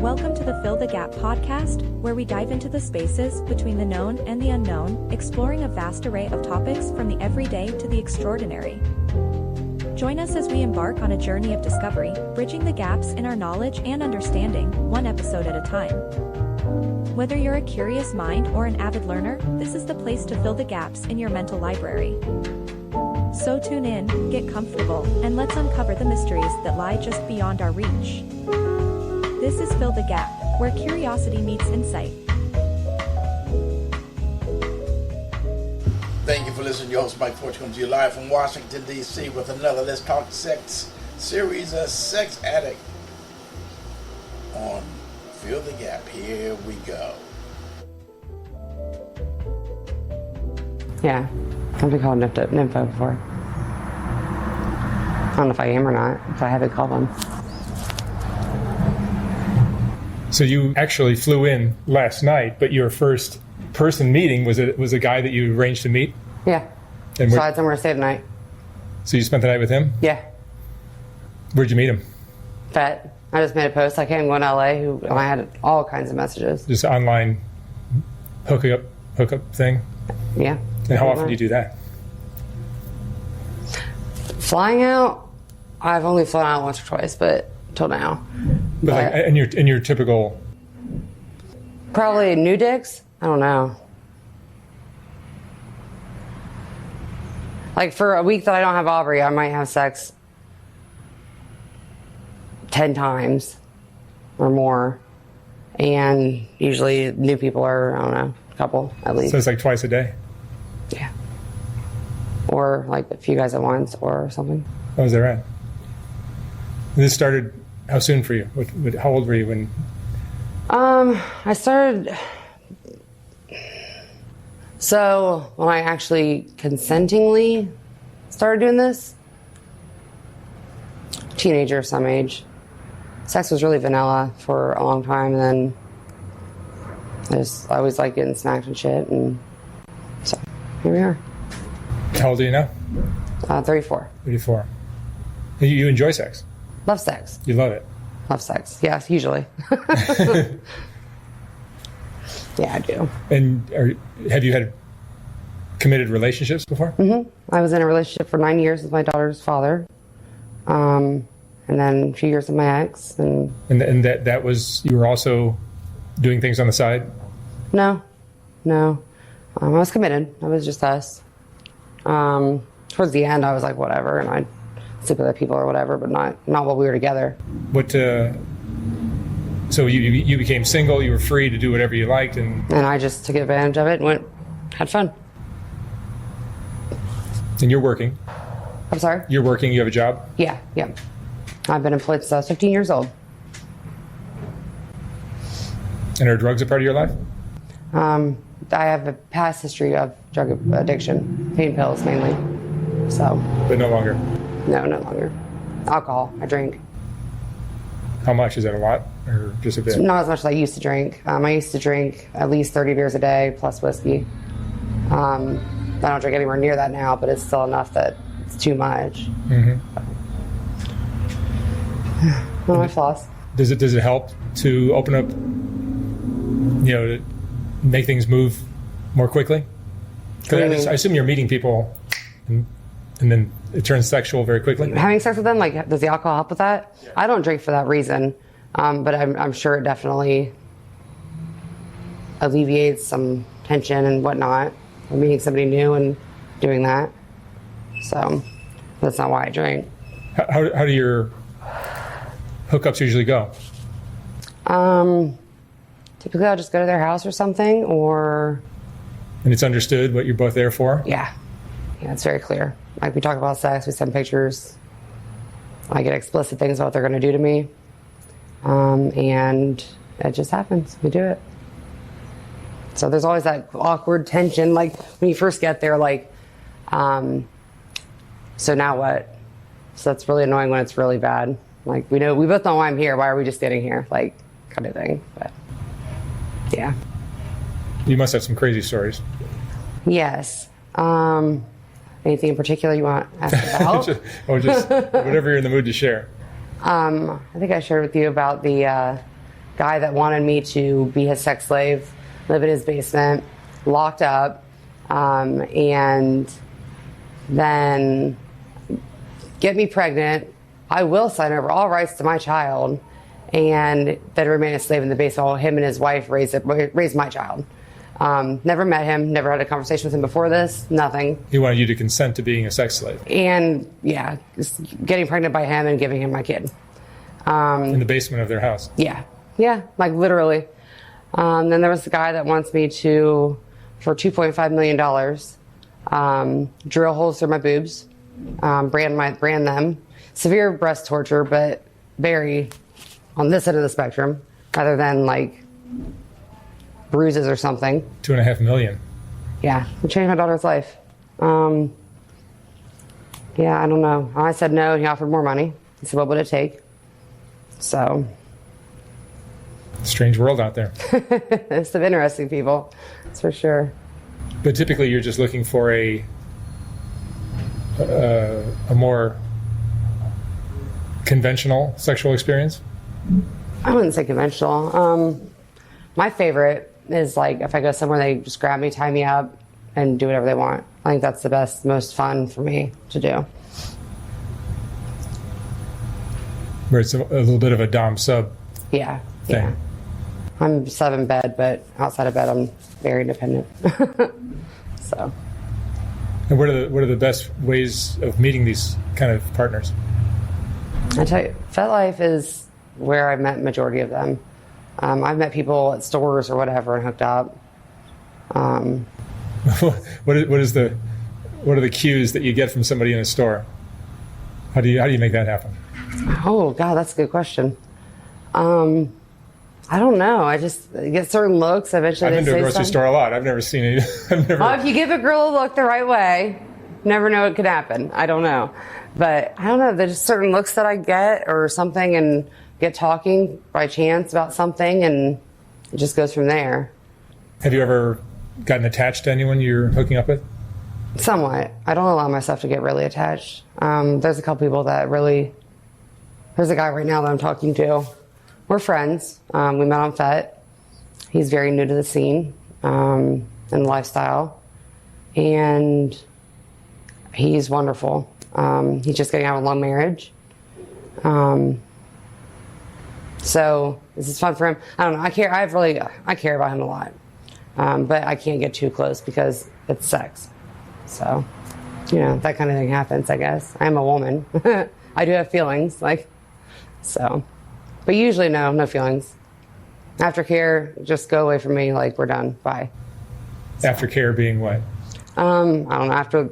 Welcome to the Fill the Gap podcast, where we dive into the spaces between the known and the unknown, exploring a vast array of topics from the everyday to the extraordinary. Join us as we embark on a journey of discovery, bridging the gaps in our knowledge and understanding, one episode at a time. Whether you're a curious mind or an avid learner, this is the place to fill the gaps in your mental library. So tune in, get comfortable, and let's uncover the mysteries that lie just beyond our reach. This is Fill the Gap, where curiosity meets insight. Thank you for listening. Your host, Mike Fortune, comes to you live from Washington, D.C. with another Let's Talk Sex series, A Sex Addict on Fill the Gap. Here we go. Yeah, I've been called nympho before. I don't know if I am or not, if I haven't called one. So you actually flew in last night, but your first person meeting was a guy that you arranged to meet? Yeah. And So I had somewhere to stay tonight. So you spent the night with him? Yeah. Where'd you meet him? Vet. I just made a post. I came going to LA, and I had all kinds of messages. Just online hookup thing? Yeah. And how often do you do that? Flying out, I've only flown out once or twice, but till now. But like, in your typical... Probably new dicks? I don't know. Like for a week that I don't have Aubrey, I might have sex 10 times or more. And usually new people are, I don't know, a couple at least. So it's like twice a day? Yeah. Or like a few guys at once or something. How was that right? And this started how soon for you? How old were you when... I started... So when I actually consentingly started doing this, teenager of some age, sex was really vanilla for a long time, and then I always liked getting smacked and shit, and so here we are. How old are you now? 34. 34. You enjoy sex? Love sex. You love it? Love sex. Yeah, usually. Yeah, I do. And have you had committed relationships before? Mm-hmm. I was in a relationship for 9 years with my daughter's father, and then a few years with my ex. And that was, you were also doing things on the side? No. I was committed. It was just us. Towards the end, I was like, whatever, and I'd sleep with other people or whatever, but not while we were together. So you became single, you were free to do whatever you liked, and I just took advantage of it and had fun. And you're working? I'm sorry? You're working, you have a job? Yeah. I've been employed since I was 15 years old. And are drugs a part of your life? I have a past history of drug addiction, pain pills mainly, so. But no longer? No longer. Alcohol, I drink. How much? Is that a lot or just a bit? Not as much as I used to drink. I used to drink at least 30 beers a day plus whiskey. I don't drink anywhere near that now, but it's still enough that it's too much. Mm-hmm. One of my flaws. Does it help to open up, to make things move more quickly? Because I assume you're meeting people and then it turns sexual very quickly. Having sex with them, like, does the alcohol help with that? Yeah. I don't drink for that reason, but I'm sure it definitely alleviates some tension and whatnot. Or meeting somebody new and doing that. So that's not why I drink. How do your hookups usually go? Typically I'll just go to their house or something, or... And it's understood what you're both there for? Yeah, it's very clear. Like, we talk about sex, we send pictures. I get explicit things about what they're going to do to me. And it just happens. We do it. So there's always that awkward tension, like when you first get there, like, so now what? So that's really annoying when it's really bad. Like, we both know why I'm here. Why are we just standing here? Like, kind of thing. But yeah. You must have some crazy stories. Yes. Anything in particular you want to ask about? just whatever you're in the mood to share. I think I shared with you about the guy that wanted me to be his sex slave, live in his basement, locked up, and then get me pregnant. I will sign over all rights to my child, and then remain a slave in the basement while him and his wife raise my child. Never met him, never had a conversation with him before this, nothing. He wanted you to consent to being a sex slave. And yeah, just getting pregnant by him and giving him my kid. In the basement of their house. Yeah, like literally. Then there was the guy that wants me to, for $2.5 million, drill holes through my boobs, brand them. Severe breast torture, but very on this end of the spectrum, rather than like bruises or something. $2.5 million. Yeah, it changed my daughter's life. Yeah, I don't know. I said no. He offered more money. He said, what would it take? So. Strange world out there. There's some interesting people, that's for sure. But typically you're just looking for a more conventional sexual experience? I wouldn't say conventional. My favorite is like if I go somewhere, they just grab me, tie me up, and do whatever they want. I think that's the best, most fun for me to do. Where it's a little bit of a dom sub Yeah. thing. Yeah. I'm sub in bed, but outside of bed, I'm very independent. So. And what are the best ways of meeting these kind of partners? I tell you, FetLife is where I've met majority of them. I've met people at stores or whatever and hooked up. What are the cues that you get from somebody in a store? How do you make that happen? Oh God, that's a good question. I don't know. I just get certain looks. Eventually, I've been to a grocery store a lot. I've never seen it. Well, if you give a girl a look the right way, never know what could happen. I don't know. But I don't know. There's just certain looks that I get or something and get talking by chance about something and it just goes from there. Have you ever gotten attached to anyone you're hooking up with? Somewhat. I don't allow myself to get really attached. There's a couple people that really... There's a guy right now that I'm talking to. We're friends. We met on FET. He's very new to the scene and lifestyle. And he's wonderful. He's just getting out of a long marriage. So this is fun for him. I don't know. I care about him a lot. But I can't get too close because it's sex. So, that kind of thing happens, I guess. I'm a woman. I do have feelings, so. But usually no feelings. Aftercare, just go away from me, we're done, bye. So. Aftercare being what? I don't know,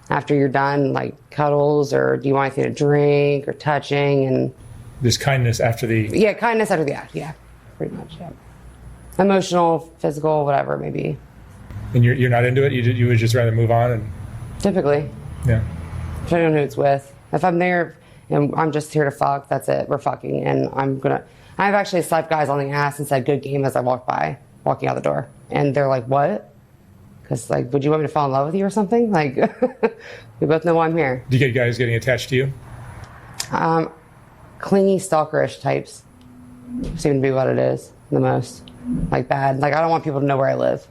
after you're done, cuddles, or do you want anything to drink, or touching, and... There's kindness after the... Yeah, kindness after the act, yeah, pretty much, yeah. Emotional, physical, whatever it may be. And you're not into it? You would just rather move on? And typically. Yeah. Depending on who it's with. If I'm there and I'm just here to fuck, that's it. We're fucking. And I've actually slapped guys on the ass and said, good game, as I walking out the door. And they're like, what? Because, would you want me to fall in love with you or something? We both know why I'm here. Do you get guys getting attached to you? Clingy, stalkerish types seem to be what it is the most. Bad. I don't want people to know where I live.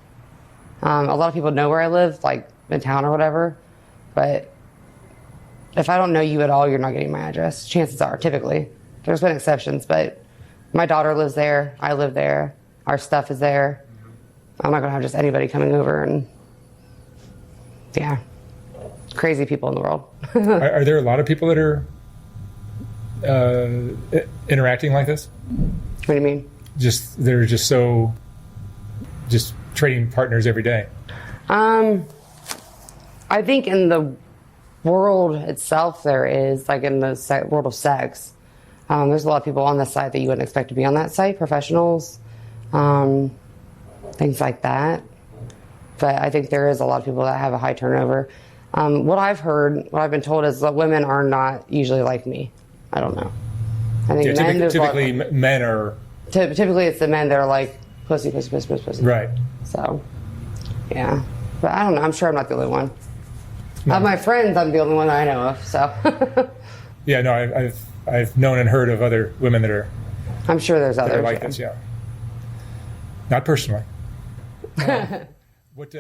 A lot of people know where I live, in town or whatever. But if I don't know you at all, you're not getting my address. Chances are, typically. There's been exceptions, but my daughter lives there. I live there. Our stuff is there. I'm not going to have just anybody coming over and, yeah, crazy people in the world. Are there a lot of people that are interacting like this? What do you mean? They're just trading partners every day. I think in the world itself there is, in the world of sex, there's a lot of people on this site that you wouldn't expect to be on that site, professionals, things like that. But I think there is a lot of people that have a high turnover. What I've been told is that women are not usually like me. I don't know. I think typically men are... Typically it's the men that are pussy, pussy, pussy, pussy, pussy. Right. So, yeah. But I don't know. I'm sure I'm not the only one. No. Of my friends, I'm the only one that I know of, so. Yeah, no, I've known and heard of other women that are I'm sure there's that others. are like this, yeah. Not personally. What?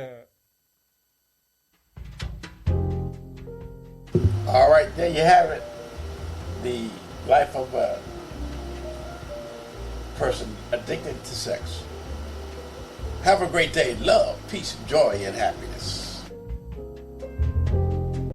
All right, there you have it. The life of a person addicted to sex. Have a great day. Love, peace, joy, and happiness.